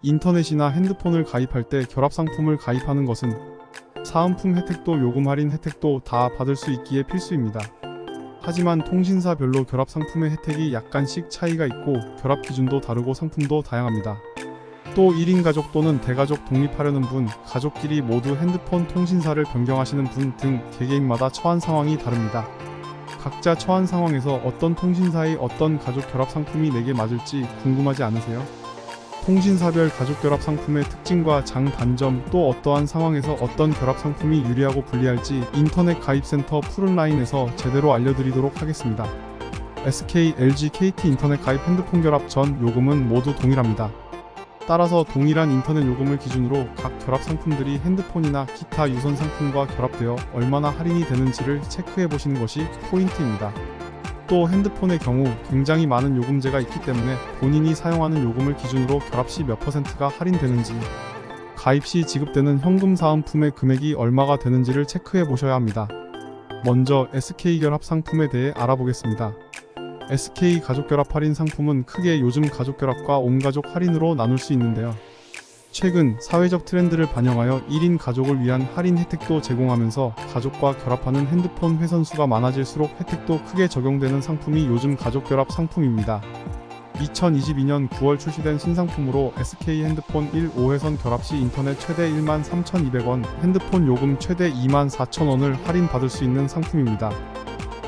인터넷이나 핸드폰을 가입할 때 결합 상품을 가입하는 것은 사은품 혜택도 요금 할인 혜택도 다 받을 수 있기에 필수입니다. 하지만 통신사별로 결합 상품의 혜택이 약간씩 차이가 있고 결합 기준도 다르고 상품도 다양합니다. 또 1인 가족 또는 대가족 독립하려는 분, 가족끼리 모두 핸드폰 통신사를 변경하시는 분 등 개개인마다 처한 상황이 다릅니다. 각자 처한 상황에서 어떤 통신사의 어떤 가족 결합 상품이 내게 맞을지 궁금하지 않으세요? 통신사별 가족 결합 상품의 특징과 장단점, 또 어떠한 상황에서 어떤 결합 상품이 유리하고 불리할지 인터넷 가입센터 푸른라인에서 제대로 알려드리도록 하겠습니다. SK, LG, KT 인터넷 가입 핸드폰 결합 전 요금은 모두 동일합니다. 따라서 동일한 인터넷 요금을 기준으로 각 결합 상품들이 핸드폰이나 기타 유선 상품과 결합되어 얼마나 할인이 되는지를 체크해 보시는 것이 포인트입니다. 또 핸드폰의 경우 굉장히 많은 요금제가 있기 때문에 본인이 사용하는 요금을 기준으로 결합 시 몇 %가 할인되는지, 가입 시 지급되는 현금 사은품의 금액이 얼마가 되는지를 체크해 보셔야 합니다. 먼저 SK 결합 상품에 대해 알아보겠습니다. SK 가족 결합 할인 상품은 크게 요즘 가족 결합과 온가족 할인으로 나눌 수 있는데요. 최근 사회적 트렌드를 반영하여 1인 가족을 위한 할인 혜택도 제공하면서 가족과 결합하는 핸드폰 회선수가 많아질수록 혜택도 크게 적용되는 상품이 요즘 가족 결합 상품입니다. 2022년 9월 출시된 신상품으로 SK 핸드폰 1-5회선 결합 시 인터넷 최대 13,200원, 핸드폰 요금 최대 24,000원을 할인받을 수 있는 상품입니다.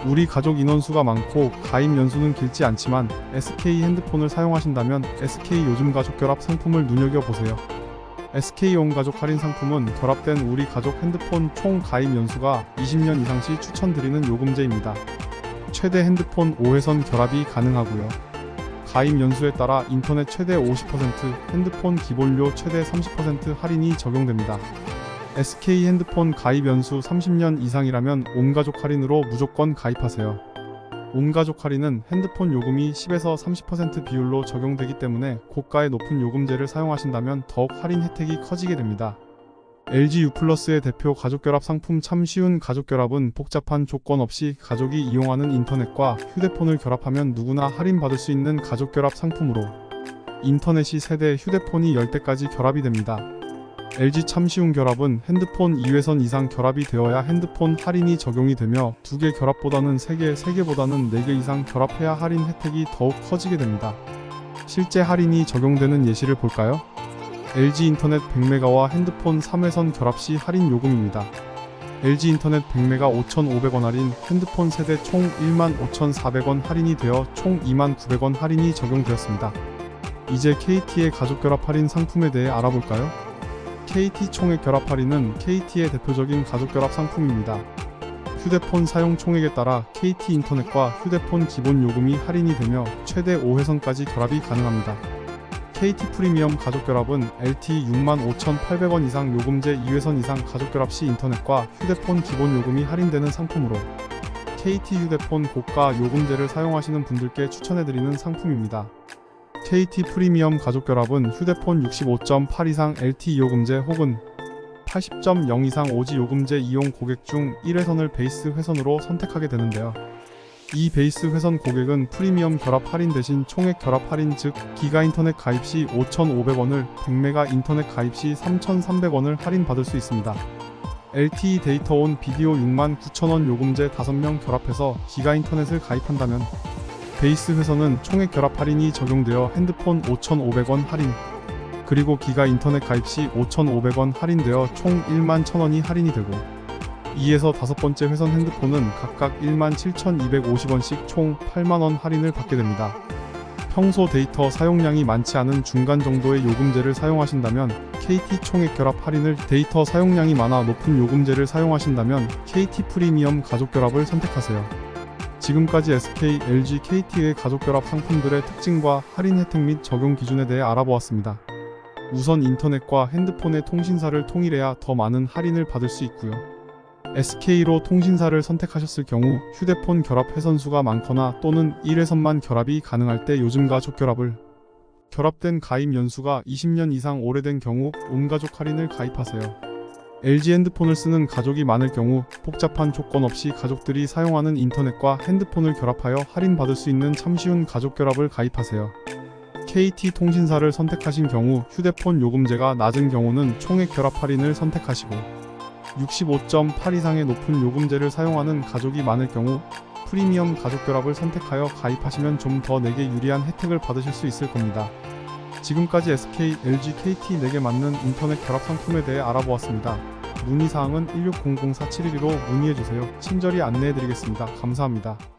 우리 가족 인원수가 많고 가입 연수는 길지 않지만 SK 핸드폰을 사용하신다면 SK 요즘 가족 결합 상품을 눈여겨보세요. SK 온가족 할인 상품은 결합된 우리 가족 핸드폰 총 가입 연수가 20년 이상 시 추천드리는 요금제입니다. 최대 핸드폰 5회선 결합이 가능하고요. 가입 연수에 따라 인터넷 최대 50%, 핸드폰 기본료 최대 30% 할인이 적용됩니다. SK 핸드폰 가입 연수 30년 이상이라면 온가족 할인으로 무조건 가입하세요. 온가족 할인은 핸드폰 요금이 10에서 30% 비율로 적용되기 때문에 고가의 높은 요금제를 사용하신다면 더욱 할인 혜택이 커지게 됩니다. LG U+의 대표 가족 결합 상품 참 쉬운 가족 결합은 복잡한 조건 없이 가족이 이용하는 인터넷과 휴대폰을 결합하면 누구나 할인받을 수 있는 가족 결합 상품으로 인터넷이 3대, 휴대폰이 10대까지 결합이 됩니다. LG 참 쉬운 결합은 핸드폰 2회선 이상 결합이 되어야 핸드폰 할인이 적용이 되며 2개 결합보다는 3개, 3개보다는 4개 이상 결합해야 할인 혜택이 더욱 커지게 됩니다. 실제 할인이 적용되는 예시를 볼까요? LG 인터넷 100메가와 핸드폰 3회선 결합 시 할인 요금입니다. LG 인터넷 100메가 5,500원 할인, 핸드폰 세대 총 15,400원 할인이 되어 총 29,900원 할인이 적용되었습니다. 이제 KT의 가족 결합 할인 상품에 대해 알아볼까요? KT 총액 결합 할인은 KT의 대표적인 가족 결합 상품입니다. 휴대폰 사용 총액에 따라 KT 인터넷과 휴대폰 기본 요금이 할인이 되며 최대 5회선까지 결합이 가능합니다. KT 프리미엄 가족 결합은 LTE 65,800원 이상 요금제 2회선 이상 가족 결합 시 인터넷과 휴대폰 기본 요금이 할인되는 상품으로 KT 휴대폰 고가 요금제를 사용하시는 분들께 추천해드리는 상품입니다. KT 프리미엄 가족 결합은 휴대폰 65.8 이상 LTE 요금제 혹은 80.0 이상 5G 요금제 이용 고객 중 1회선을 베이스 회선으로 선택하게 되는데요. 이 베이스 회선 고객은 프리미엄 결합 할인 대신 총액 결합 할인 즉 기가 인터넷 가입 시 5,500원을 100메가 인터넷 가입 시 3,300원을 할인받을 수 있습니다. LTE 데이터 온 비디오 69,000원 요금제 5명 결합해서 기가 인터넷을 가입한다면 베이스 회선은 총액 결합 할인이 적용되어 핸드폰 5,500원 할인, 그리고 기가 인터넷 가입 시 5,500원 할인되어 총 11,000원이 할인이 되고 2에서 5번째 회선 핸드폰은 각각 17,250원씩 총 8만원 할인을 받게 됩니다. 평소 데이터 사용량이 많지 않은 중간 정도의 요금제를 사용하신다면 KT 총액 결합 할인을, 데이터 사용량이 많아 높은 요금제를 사용하신다면 KT 프리미엄 가족 결합을 선택하세요. 지금까지 SK, LG, KT의 가족 결합 상품들의 특징과 할인 혜택 및 적용 기준에 대해 알아보았습니다. 우선 인터넷과 핸드폰의 통신사를 통일해야 더 많은 할인을 받을 수 있고요. SK로 통신사를 선택하셨을 경우 휴대폰 결합 회선수가 많거나 또는 1회선만 결합이 가능할 때 요즘 가족 결합을, 결합된 가입 연수가 20년 이상 오래된 경우 온가족 할인을 가입하세요. LG 핸드폰을 쓰는 가족이 많을 경우 복잡한 조건 없이 가족들이 사용하는 인터넷과 핸드폰을 결합하여 할인받을 수 있는 참 쉬운 가족 결합을 가입하세요. KT통신사를 선택하신 경우 휴대폰 요금제가 낮은 경우는 총액 결합 할인을 선택하시고 65.8 이상의 높은 요금제를 사용하는 가족이 많을 경우 프리미엄 가족 결합을 선택하여 가입하시면 좀 더 내게 유리한 혜택을 받으실 수 있을 겁니다. 지금까지 SK, LG, KT 내게 맞는 인터넷 결합 상품에 대해 알아보았습니다. 문의사항은 1600-4712로 문의해주세요. 친절히 안내해드리겠습니다. 감사합니다.